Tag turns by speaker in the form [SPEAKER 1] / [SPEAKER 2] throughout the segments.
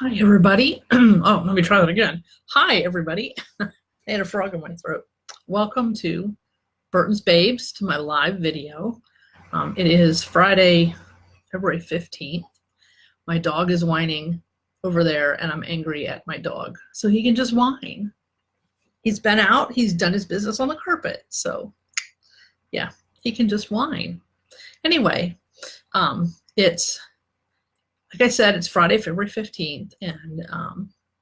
[SPEAKER 1] Hi, everybody. Oh, let me try that again. Hi, everybody. I had a frog in my throat. Welcome to Burton's Babes, to my live video. It is Friday, February 15th. My dog is whining over there, and I'm angry at my dog. So he can just whine. He's been out. He's done his business on the carpet. So, yeah, he can just whine. Anyway, it's like I said, it's Friday, February 15th, and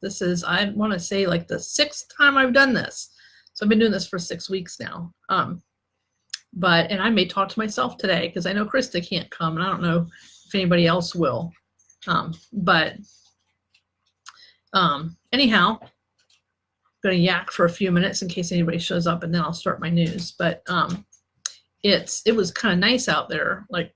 [SPEAKER 1] this is, I want to say, like the 6th time I've done this. So I've been doing this for 6 weeks now. And I may talk to myself today because I know Krista can't come, and I don't know if anybody else will. Anyhow, I'm going to yak for a few minutes in case anybody shows up, and then I'll start my news. But it was kind of nice out there, like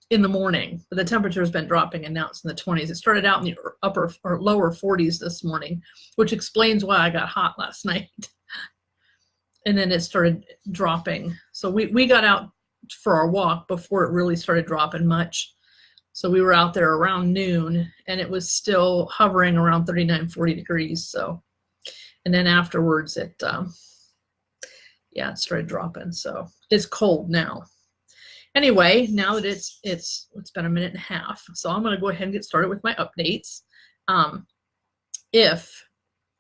[SPEAKER 1] in the morning, but the temperature has been dropping, and now it's in the 20s. It started out in the upper or lower 40s this morning, which explains why I got hot last night. And then it started dropping. So we got out for our walk before it really started dropping much. So we were out there around noon, and it was still hovering around 39, 40 degrees. So, and then afterwards it started dropping. So it's cold now. Anyway, now that it's been a minute and a half, so I'm going to go ahead and get started with my updates. If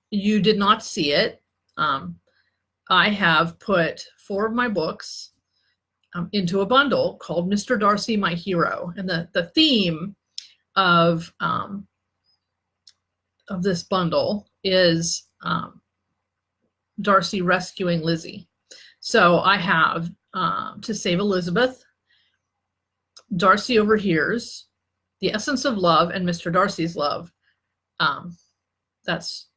[SPEAKER 1] you did not see it, I have put 4 of my books into a bundle called Mr. Darcy, My Hero. And the theme of this bundle is Darcy rescuing Lizzie. So I have To Save Elizabeth, Darcy Overhears, The Essence of Love, and Mr. Darcy's Love. That's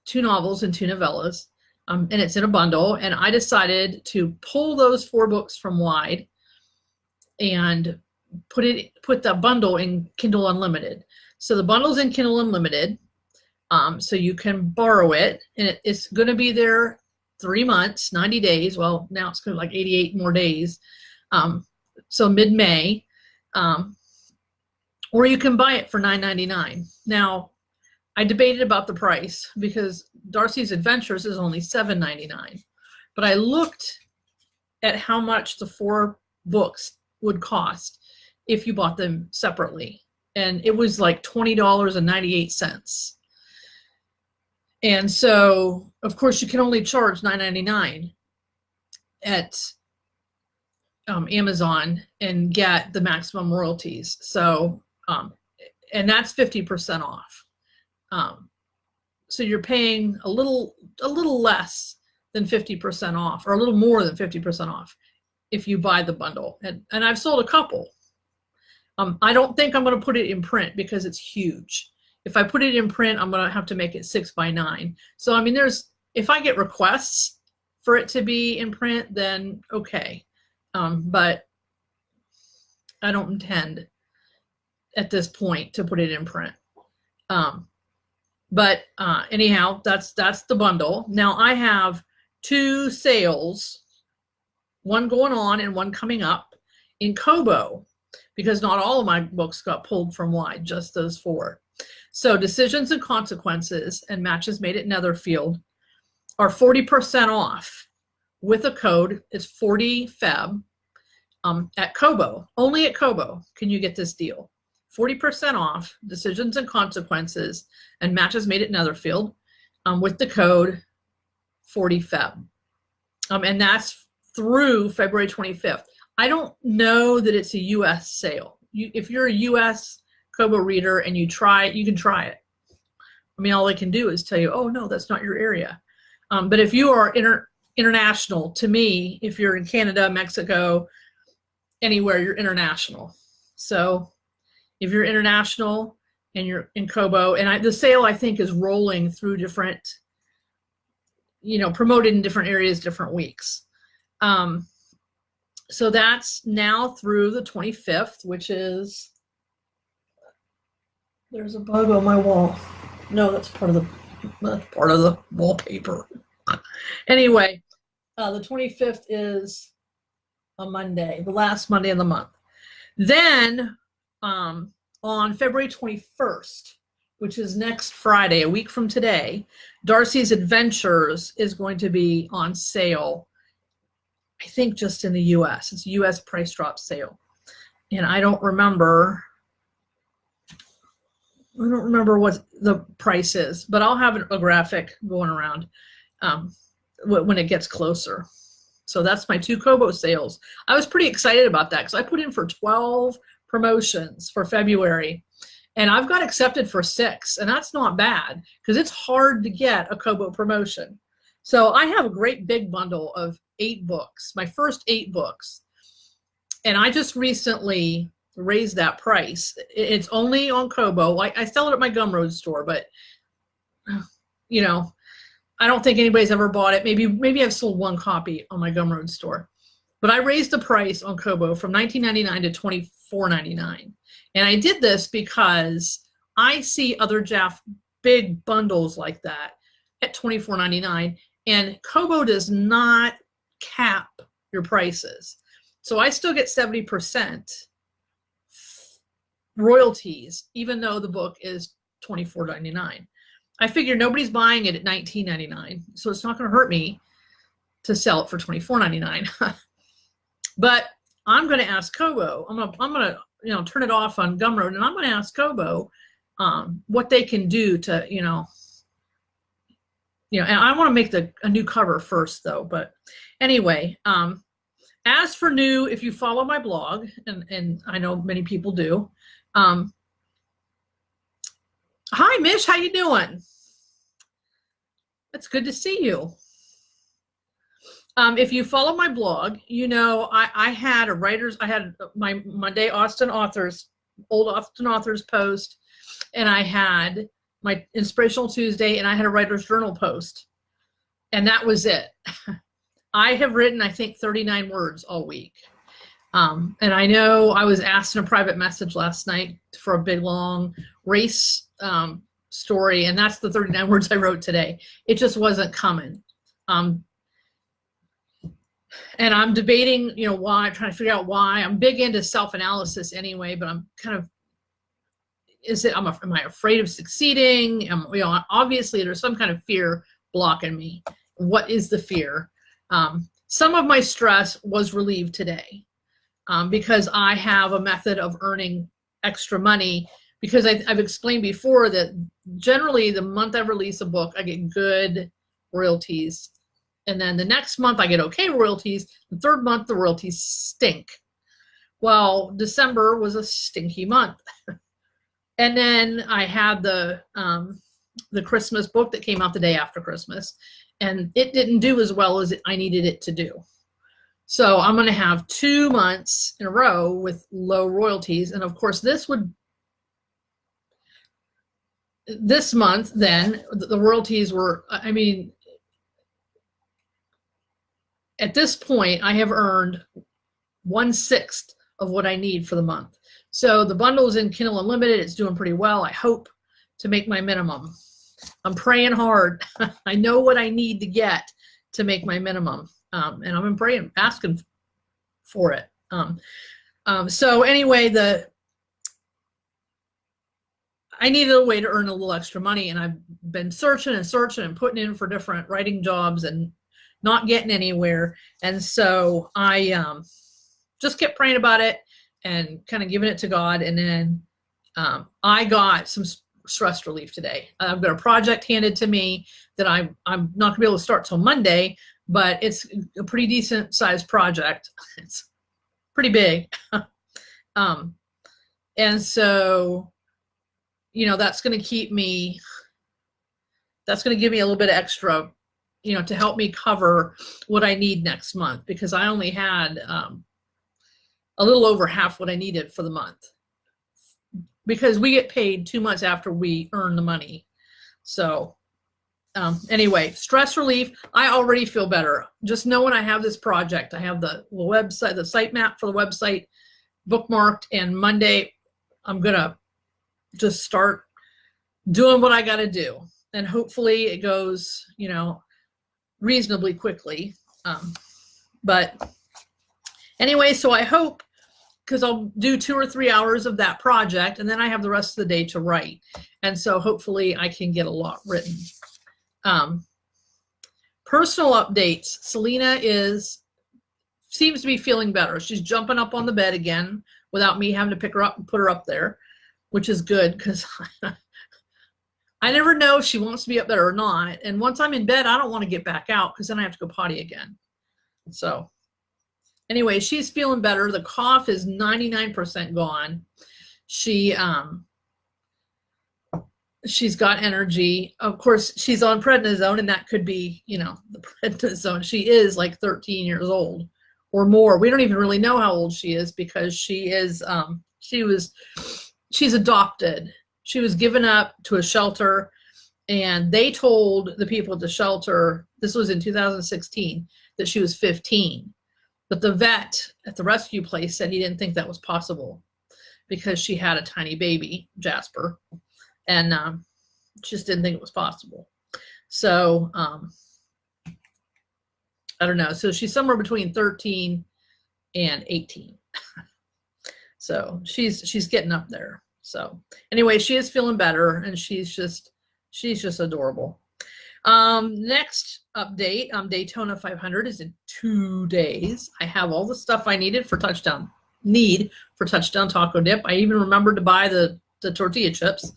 [SPEAKER 1] 2 novels and 2 novellas, and it's in a bundle. And I decided to pull those 4 books from Wide and put the bundle in Kindle Unlimited. So the bundle's in Kindle Unlimited, so you can borrow it, and it's going to be there 3 months, 90 days. Well, now it's going to be like 88 more days. So mid-May, or you can buy it for $9.99. Now, I debated about the price because Darcy's Adventures is only $7.99, but I looked at how much the 4 books would cost if you bought them separately, and it was like $20.98. And so, of course, you can only charge $9.99 at Amazon and get the maximum royalties. So, and that's 50% off. So you're paying a little less than 50% off, or a little more than 50% off if you buy the bundle. And I've sold a couple. I don't think I'm going to put it in print because it's huge. If I put it in print, I'm going to have to make it 6 by 9. So, I mean, if I get requests for it to be in print, then okay. But I don't intend at this point to put it in print. Anyhow, that's the bundle. Now I have 2 sales, one going on and one coming up in Kobo, because not all of my books got pulled from Wide, just those 4. So Decisions and Consequences and Matches Made at Netherfield are 40% off with a code. It's 40FEB. At Kobo, only at Kobo can you get this deal. 40% off Decisions and Consequences and Matches Made at Netherfield with the code 40FEB. And that's through February 25th. I don't know that it's a US sale. If you're a US Kobo reader and you can try it. I mean, all they can do is tell you, oh, no, that's not your area. But if you are international, to me, if you're in Canada, Mexico, anywhere, you're international. So if you're international and you're in Kobo, and the sale, I think, is rolling through different, promoted in different areas, different weeks. So that's now through the 25th, which is, there's a bug on my wall. No, that's part of the wallpaper. Anyway, the 25th is a Monday, the last Monday of the month. Then on February 21st, which is next Friday, a week from today, Darcy's Adventures is going to be on sale. I think just in the US. It's a US price drop sale. And I don't remember what the price is, but I'll have a graphic going around when it gets closer. So that's my 2 Kobo sales. I was pretty excited about that because I put in for 12 promotions for February, and I've got accepted for 6, and that's not bad because it's hard to get a Kobo promotion. So I have a great big bundle of 8 books, my first 8 books, and I just recently raise that price. It's only on Kobo. I sell it at my Gumroad store, but you know, I don't think anybody's ever bought it. Maybe I've sold 1 copy on my Gumroad store, but I raised the price on Kobo from $19.99 to $24.99. And I did this because I see other Jaffe big bundles like that at $24.99, and Kobo does not cap your prices. So I still get 70% royalties, even though the book is $24.99. I figure nobody's buying it at $19.99, so it's not going to hurt me to sell it for $24.99. But I'm going to ask Kobo. I'm going to turn it off on Gumroad, and I'm going to ask Kobo what they can do to and I want to make a new cover first though. But anyway, as for new, if you follow my blog, and I know many people do. Hi, Mish, how you doing? It's good to see you. If you follow my blog, I had my Monday old Austin Authors post, and I had my Inspirational Tuesday, and I had a Writer's Journal post, and that was it. I have written, I think, 39 words all week. And I know I was asked in a private message last night for a big, long race story, and that's the 39 words I wrote today. It just wasn't coming. And I'm debating, why. I'm trying to figure out why. I'm big into self-analysis anyway, but I'm kind of, am I afraid of succeeding? Obviously there's some kind of fear blocking me. What is the fear? Some of my stress was relieved today. Because I have a method of earning extra money, because I've explained before that generally the month I release a book, I get good royalties. And then the next month I get okay royalties. The third month, the royalties stink. Well, December was a stinky month. And then I had the Christmas book that came out the day after Christmas, and it didn't do as well as I needed it to do. So I'm going to have 2 months in a row with low royalties. And of course, this month, then the royalties were, at this point, I have earned 1/6 of what I need for the month. So the bundle is in Kindle Unlimited. It's doing pretty well. I hope to make my minimum. I'm praying hard. I know what I need to get to make my minimum. And I'm praying, asking for it. So anyway, I needed a way to earn a little extra money, and I've been searching and putting in for different writing jobs and not getting anywhere. And so I just kept praying about it and kind of giving it to God. And then I got some stress relief today. I've got a project handed to me that I'm not going to be able to start till Monday, but it's a pretty decent sized project. It's pretty big. And so, that's going to give me a little bit of extra, to help me cover what I need next month, because I only had a little over half what I needed for the month, because we get paid 2 months after we earn the money. So anyway, stress relief. I already feel better. Just knowing I have this project. I have the website, the sitemap for the website bookmarked, and Monday I'm going to just start doing what I got to do. And hopefully it goes, reasonably quickly. But anyway, so I hope because I'll do 2 or 3 hours of that project, and then I have the rest of the day to write. And so hopefully I can get a lot written. Personal updates. Selena seems to be feeling better. She's jumping up on the bed again without me having to pick her up and put her up there, which is good because I never know if she wants to be up there or not. And once I'm in bed, I don't want to get back out because then I have to go potty again. So anyway, she's feeling better. The cough is 99% gone. She's got energy. Of course, she's on prednisone, and that could be, the prednisone. She is like 13 years old or more. We don't even really know how old she is because she's adopted. She was given up to a shelter, and they told the people at the shelter, this was in 2016, that she was 15. But the vet at the rescue place said he didn't think that was possible because she had a tiny baby, Jasper, and just didn't think it was possible. So I don't know. So she's somewhere between 13 and 18. So she's getting up there. So anyway, she is feeling better, and she's just adorable. Next update, Daytona 500 is in 2 days. I have all the stuff I needed for Touchdown Taco Dip. I even remembered to buy the tortilla chips,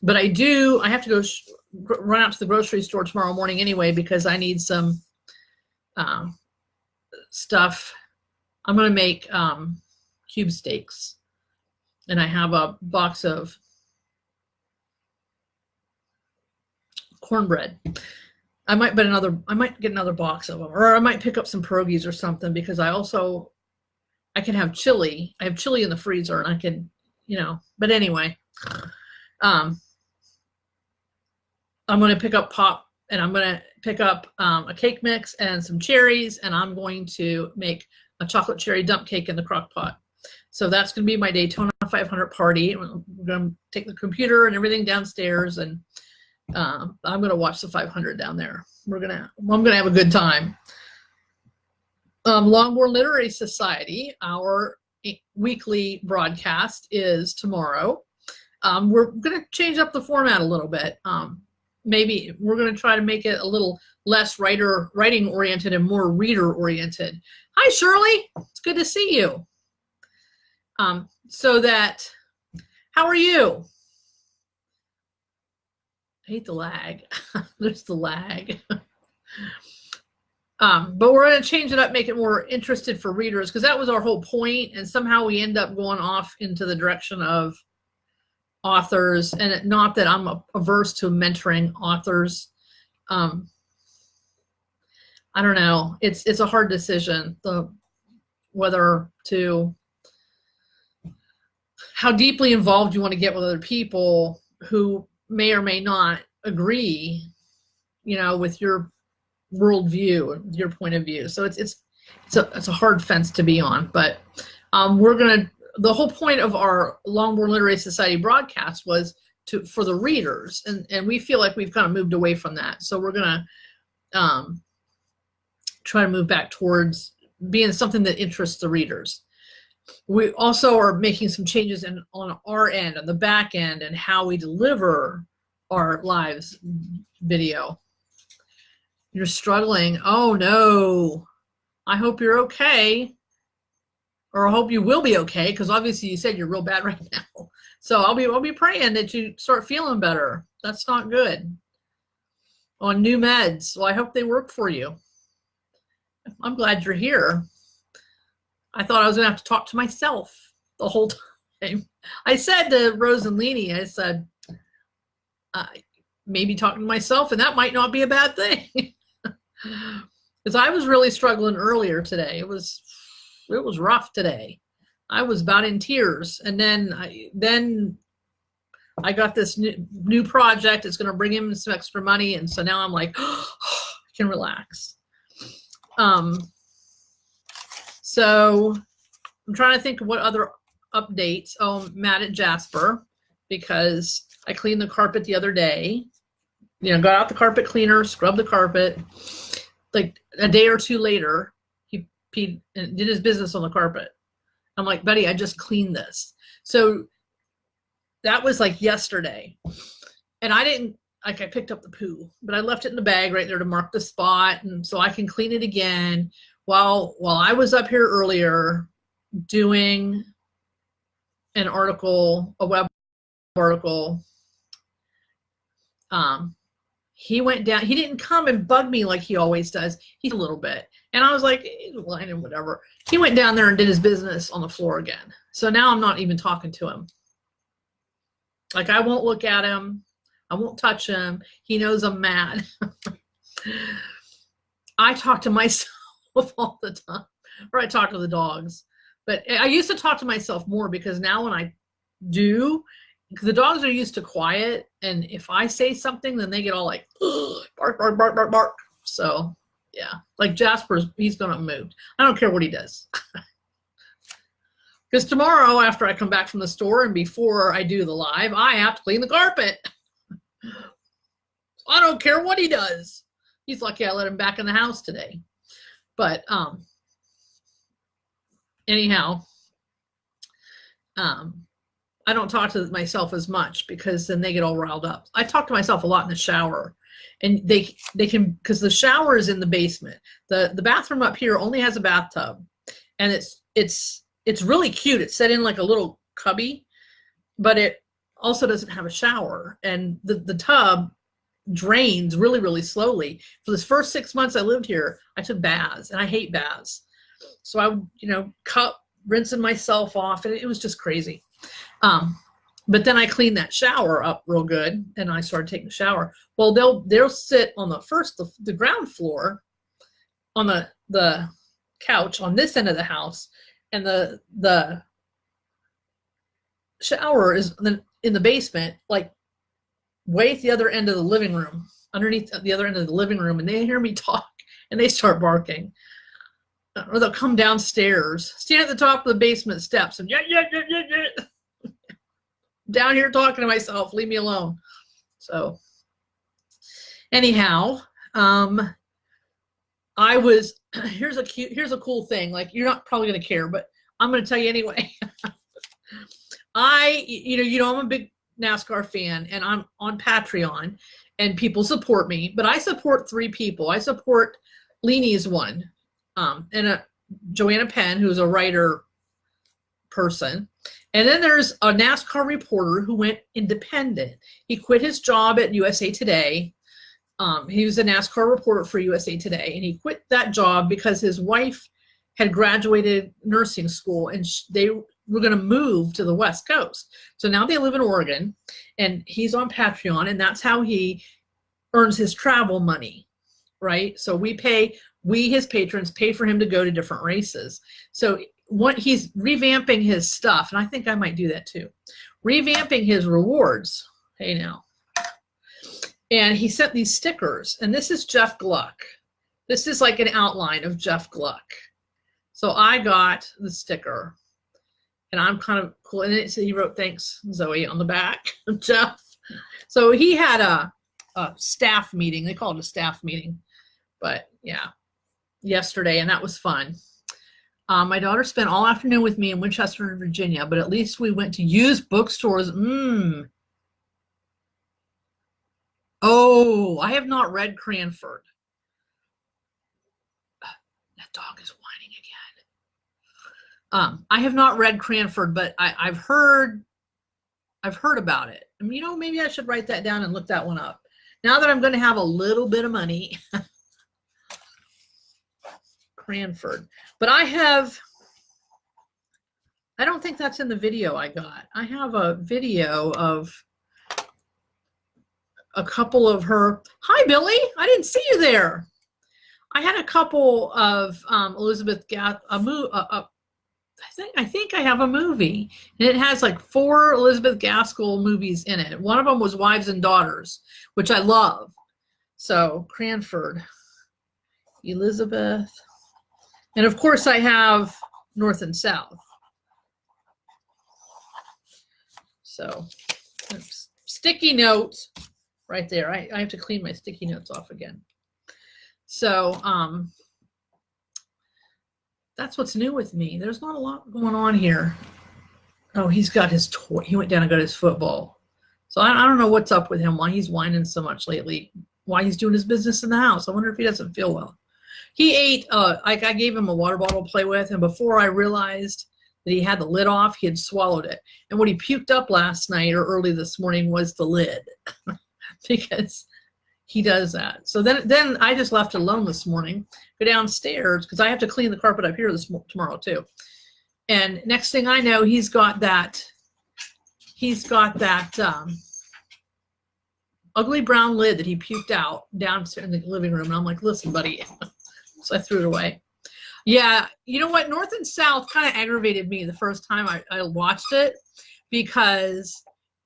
[SPEAKER 1] but I have to go run out to the grocery store tomorrow morning anyway because I need some stuff. I'm going to make cube steaks, and I have a box of cornbread. I might get another box of them, or I might pick up some pierogies or something because I can have chili. I have chili in the freezer, and I can, but anyway, I'm going to pick up and I'm going to pick up a cake mix and some cherries, and I'm going to make a chocolate cherry dump cake in the crock pot. So that's going to be my Daytona 500 party. We're going to take the computer and everything downstairs, and I'm going to watch the 500 down there. I'm going to have a good time. Longbourn Literary Society, our weekly broadcast is tomorrow. We're going to change up the format a little bit. Maybe we're going to try to make it a little less writing oriented and more reader oriented. Hi, Shirley. It's good to see you. How are you? I hate the lag. There's the lag. But we're going to change it up, make it more interested for readers, because that was our whole point, and somehow we end up going off into the direction of authors, and not that I'm averse to mentoring authors. I don't know. It's a hard decision, how deeply involved you want to get with other people who may or may not agree, with your worldview, your point of view. So it's a hard fence to be on. But the whole point of our Longbourn Literary Society broadcast was for the readers, and we feel like we've kind of moved away from that. So we're gonna try to move back towards being something that interests the readers. We also are making some changes on our end, on the back end, and how we deliver our lives video. You're struggling. Oh no. I hope you're okay. Or I hope you will be okay, because obviously you said you're real bad right now. So I'll be praying that you start feeling better. That's not good. On new meds. Well, I hope they work for you. I'm glad you're here. I thought I was going to have to talk to myself the whole time. I said to Rose and Leanie, I said, maybe talking to myself, and that might not be a bad thing. Because I was really struggling earlier today. It was rough today. I was about in tears. And then I got this new project. It's going to bring in some extra money. And so now I'm like, I can relax. So I'm trying to think of what other updates. Oh, I'm mad at Jasper because I cleaned the carpet the other day. Got out the carpet cleaner, scrubbed the carpet. Like a day or two later, he peed and did his business on the carpet. I'm like, Betty, I just cleaned this. So that was like yesterday. And I didn't, like, I picked up the poo, but I left it in the bag right there to mark the spot. And so I can clean it again while I was up here earlier doing an article, a web article. He went down, he didn't come and bug me like he always does. He's a little bit. And I was like, he's whining, whatever. He went down there and did his business on the floor again. So now I'm not even talking to him. Like, I won't look at him. I won't touch him. He knows I'm mad. I talk to myself all the time, or I talk to the dogs. But I used to talk to myself more, because now when I do, because the dogs are used to quiet, and if I say something, then they get all like, bark, bark, bark, bark, bark. So, yeah. Like Jasper's, he's going to move. I don't care what he does. Because tomorrow, after I come back from the store and before I do the live, I have to clean the carpet. I don't care what he does. He's lucky I let him back in the house today. But anyhow, I don't talk to myself as much, because then they get all riled up. I talk to myself a lot in the shower, and they can, because the shower is in the basement. The bathroom up here only has a bathtub, and it's really cute. It's set in like a little cubby, but it also doesn't have a shower, and the tub drains really, really slowly. For this first 6 months I lived here, I took baths, and I hate baths. So I would, rinsing myself off, and it was just crazy. But then I cleaned that shower up real good, and I started taking a shower. Well, they'll sit on the ground floor on the couch on this end of the house, and the shower is in the basement, like way at the other end of the living room, underneath the other end of the living room, and they hear me talk, and they start barking. Or they'll come downstairs, stand at the top of the basement steps, and yeah. Down here talking to myself, leave me alone. So anyhow, here's a cool thing. Like, you're not probably going to care, but I'm going to tell you anyway. I'm a big NASCAR fan, and I'm on Patreon, and people support me, but I support 3 people. I support Leanie's one, and Joanna Penn, who's a writer person. And then there's a NASCAR reporter who went independent. He quit his job at USA Today. He was a NASCAR reporter for USA Today, and he quit that job because his wife had graduated nursing school, and they were going to move to the West Coast. So now they live in Oregon, and he's on Patreon, and that's how he earns his travel money, right? So we, his patrons, pay for him to go to different races. So he's revamping his stuff, and I think I might do that too. Revamping his rewards. Hey now. And he sent these stickers, and this is Jeff Gluck. This is like an outline of Jeff Gluck. So I got the sticker, and I'm kind of cool. And he wrote, "Thanks, Zoe," on the back of Jeff. So he had a staff meeting. They call it a staff meeting, but yeah, yesterday, and that was fun. My daughter spent all afternoon with me in Winchester, Virginia, but at least we went to used bookstores. Oh, I have not read Cranford. That dog is whining again. I have not read Cranford, but I've heard about it. I mean, maybe I should write that down and look that one up. Now that I'm going to have a little bit of money. Cranford. But I don't think that's in the video I got. I have a video of a couple of her. Hi, Billy. I didn't see you there. I had a couple of Elizabeth Gath. I think I have a movie, and it has like 4 Elizabeth Gaskell movies in it. One of them was Wives and Daughters, which I love. So Cranford, Elizabeth. And of course I have North and South. So sticky notes right there. I have to clean my sticky notes off again. So That's what's new with me. There's not a lot going on here. Oh, he's got his toy. He went down and got his football. So I don't know what's up with him, why he's whining so much lately, why he's doing his business in the house. I wonder if he doesn't feel well. He ate, I gave him a water bottle to play with, and before I realized that he had the lid off, he had swallowed it. And what he puked up last night or early this morning was the lid because he does that. So then I just left it alone this morning, go downstairs because I have to clean the carpet up here tomorrow too. And next thing I know, he's got that ugly brown lid that he puked out downstairs in the living room. And I'm like, listen, buddy. So I threw it away. Yeah, you know what? North and South kind of aggravated me the first time I watched it because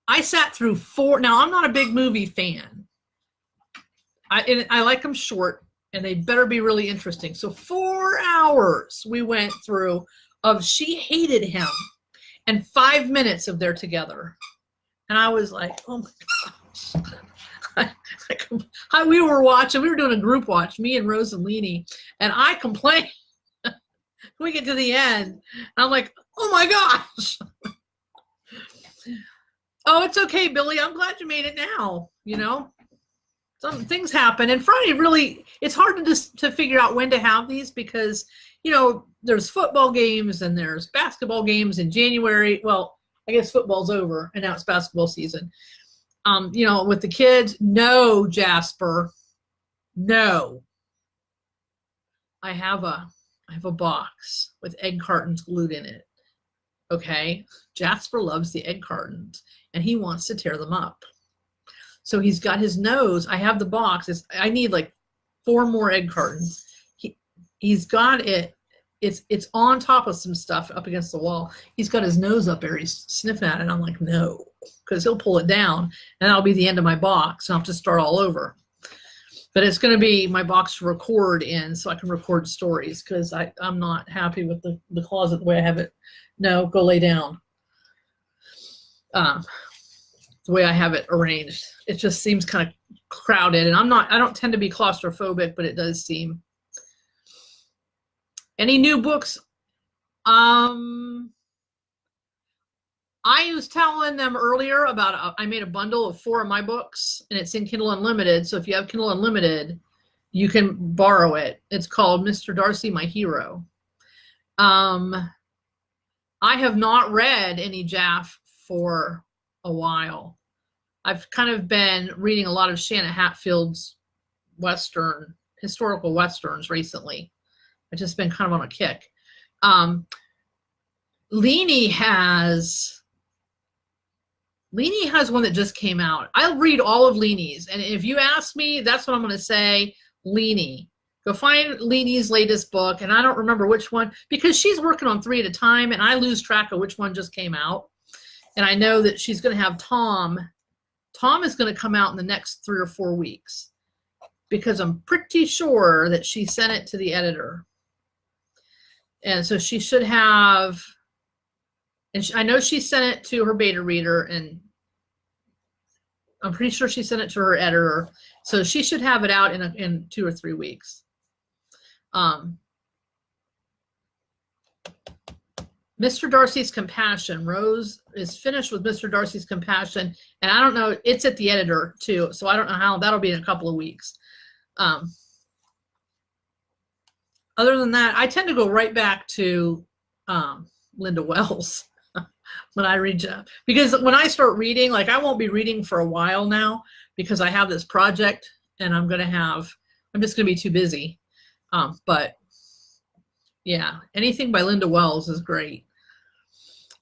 [SPEAKER 1] I sat through 4. Now, I'm not a big movie fan. I like them short, and they better be really interesting. So 4 hours we went through of she hated him and 5 minutes of they're together. And I was like, oh my gosh. We were doing a group watch, me and Rose and Leanie, and I complained. We get to the end, and I'm like, oh my gosh. Oh, it's okay, Billy. I'm glad you made it now. You know, some things happen. And Friday really, it's hard to figure out when to have these because, you know, there's football games and there's basketball games in January. Well, I guess football's over and now it's basketball season. You know, with the kids, no, Jasper, no. I have a box with egg cartons glued in it. Okay, Jasper loves the egg cartons and he wants to tear them up. So he's got his nose. I have the box. I need like 4 more egg cartons. He's got it. It's on top of some stuff up against the wall. He's got his nose up there. He's sniffing at it. And I'm like, no, because he'll pull it down and that'll be the end of my box. And I'll have to start all over. But it's going to be my box to record in so I can record stories because I'm not happy with the closet the way I have it. No, go lay down. The way I have it arranged. It just seems kind of crowded. And I don't tend to be claustrophobic, but it does seem. Any new books? I was telling them earlier about I made a bundle of 4 of my books, and it's in Kindle Unlimited. So if you have Kindle Unlimited, you can borrow it. It's called Mr. Darcy, My Hero. I have not read any Jaff for a while. I've kind of been reading a lot of Shanna Hatfield's historical Westerns recently. I've just been kind of on a kick. Leanie has one that just came out. I'll read all of Leanie's. And if you ask me, that's what I'm going to say, Leanie. Go find Leanie's latest book. And I don't remember which one, because she's working on 3 at a time, and I lose track of which one just came out. And I know that she's going to have Tom. Tom is going to come out in the next 3 or 4 weeks, because I'm pretty sure that she sent it to the editor. And so she should have, and I know she sent it to her beta reader, and I'm pretty sure she sent it to her editor. So she should have it out in 2 or 3 weeks. Mr. Darcy's Compassion. Rose is finished with Mr. Darcy's Compassion, and I don't know, it's at the editor too, so I don't know how, that'll be in a couple of weeks. Other than that, I tend to go right back to Linda Wells when I read, because when I start reading, like I won't be reading for a while now because I have this project and I'm just going to be too busy. But yeah, anything by Linda Wells is great.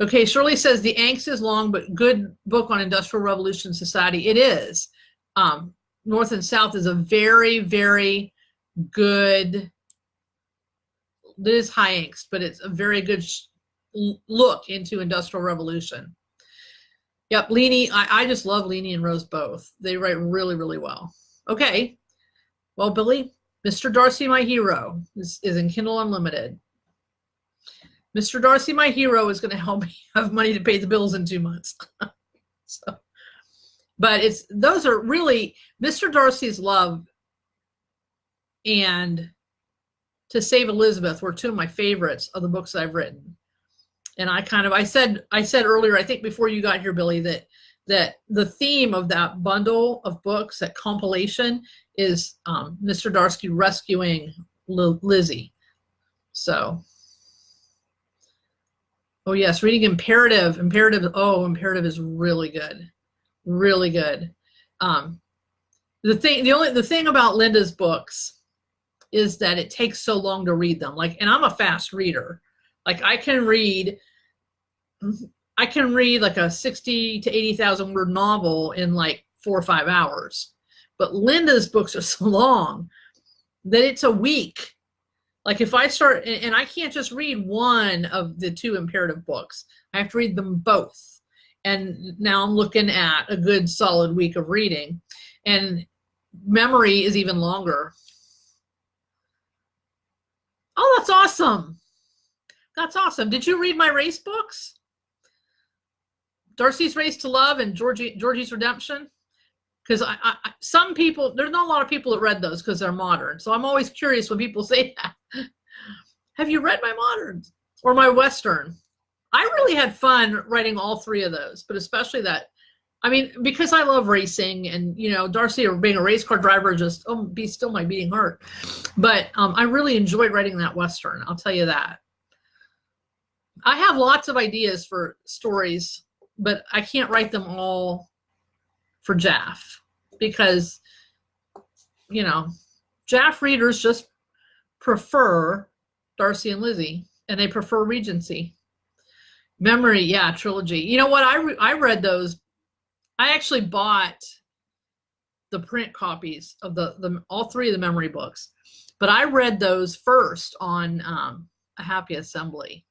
[SPEAKER 1] Okay, Shirley says the angst is long, but good book on Industrial Revolution Society. It is. North and South is a very, very good, it is high angst, but it's a very good look into Industrial Revolution. Yep, Leanie, I just love Leanie and Rose both. They write really, really well. Okay, well, Billy, Mr. Darcy, My Hero is in Kindle Unlimited. Mr. Darcy, My Hero is going to help me have money to pay the bills in 2 months. So, but those are really Mr. Darcy's Love and To Save Elizabeth were two of my favorites of the books I've written. And I said earlier, I think before you got here, Billy, that the theme of that bundle of books, that compilation, is Mr. Darcy rescuing Lizzie. So, oh yes, reading Imperative. Imperative is really good, really good. The thing about Linda's books is that it takes so long to read them. Like, and I'm a fast reader. Like I can read like a 60 to 80,000 word novel in like 4 or 5 hours. But Linda's books are so long that it's a week. Like if I start, and I can't just read one of the 2 Imperative books. I have to read them both. And now I'm looking at a good solid week of reading. And Memory is even longer. Oh, that's awesome. That's awesome. Did you read my race books? Darcy's Race to Love and Georgie's Redemption? Because some people, there's not a lot of people that read those because they're modern. So I'm always curious when people say that. Have you read my moderns or my Western? I really had fun writing all 3 of those, but especially that. I mean, because I love racing, and you know, Darcy, or being a race car driver, just be still my beating heart. But I really enjoyed writing that Western. I'll tell you that. I have lots of ideas for stories, but I can't write them all for Jaff because, you know, Jaff readers just prefer Darcy and Lizzie, and they prefer Regency. Memory, yeah, trilogy. You know what? I read those. I actually bought the print copies of all 3 of the Memory books, but I read those first on A Happy Assembly.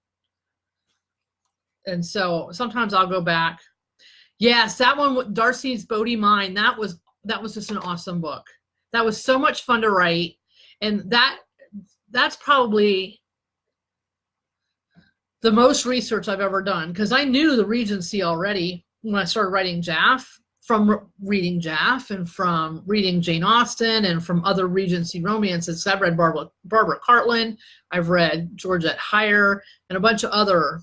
[SPEAKER 1] And so sometimes I'll go back. Yes, that one with Darcy's Bodie Mine, that was just an awesome book. That was so much fun to write. And that's probably the most research I've ever done, because I knew the Regency already when I started writing Jaff, from reading Jaff and from reading Jane Austen and from other Regency romances. I've read Barbara Cartland, I've read Georgette Heyer, and a bunch of other,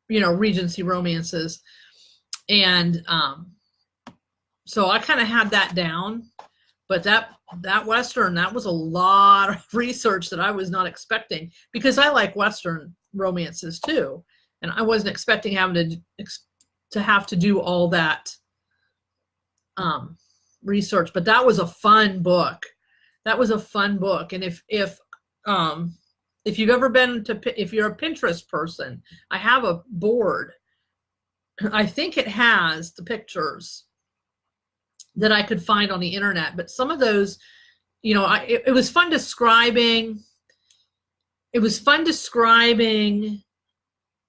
[SPEAKER 1] you know, Regency romances. And so I kind of had that down. But that Western, that was a lot of research that I was not expecting, because I like Western romances too. And I wasn't expecting having to have to do all that research. But that was a fun book. That was a fun book. And if you've ever been to, if you're a Pinterest person, I have a board. I think it has the pictures that I could find on the internet, but some of those, you know, it was fun describing. It was fun describing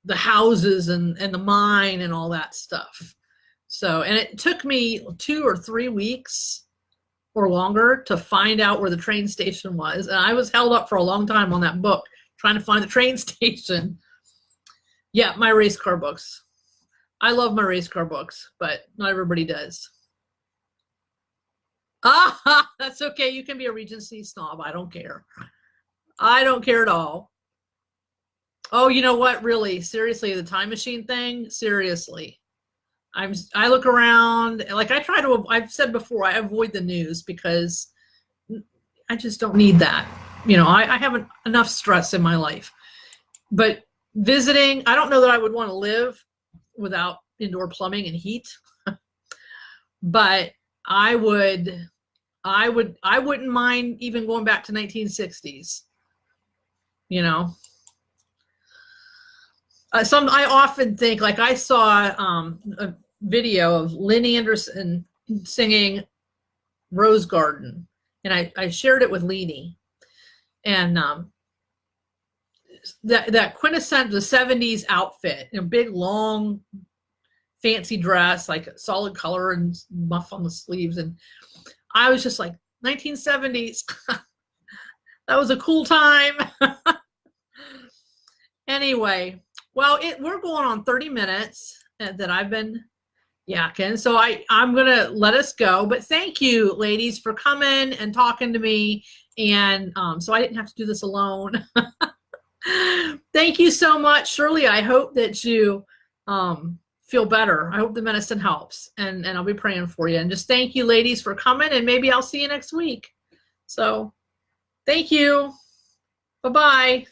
[SPEAKER 1] the houses and the mine and all that stuff. So, and it took me 2 or 3 weeks or longer to find out where the train station was. And I was held up for a long time on that book, trying to find the train station. Yeah, my race car books. I love my race car books, but not everybody does. Ah, that's okay. You can be a Regency snob. I don't care. I don't care at all. Oh, you know what? Really, seriously, the time machine thing, seriously. I look around, like I've said before, I avoid the news because I just don't need that. You know, I have enough stress in my life. But visiting, I don't know that I would want to live without indoor plumbing and heat. But I wouldn't mind even going back to 1960s. You know, I often think, like I saw a video of Lynn Anderson singing Rose Garden, and I shared it with Leanie, and that quintessential, the 70s outfit, a big long fancy dress, like solid color and muff on the sleeves, and I was just like, 1970s. That was a cool time. Anyway, well, we're going on 30 minutes that I've been yakking, so I'm gonna let us go. But thank you, ladies, for coming and talking to me And so I didn't have to do this alone. Thank you so much, Shirley. I hope that you feel better. I hope the medicine helps, and I'll be praying for you. And just thank you, ladies, for coming, and maybe I'll see you next week. So thank you. Bye-bye.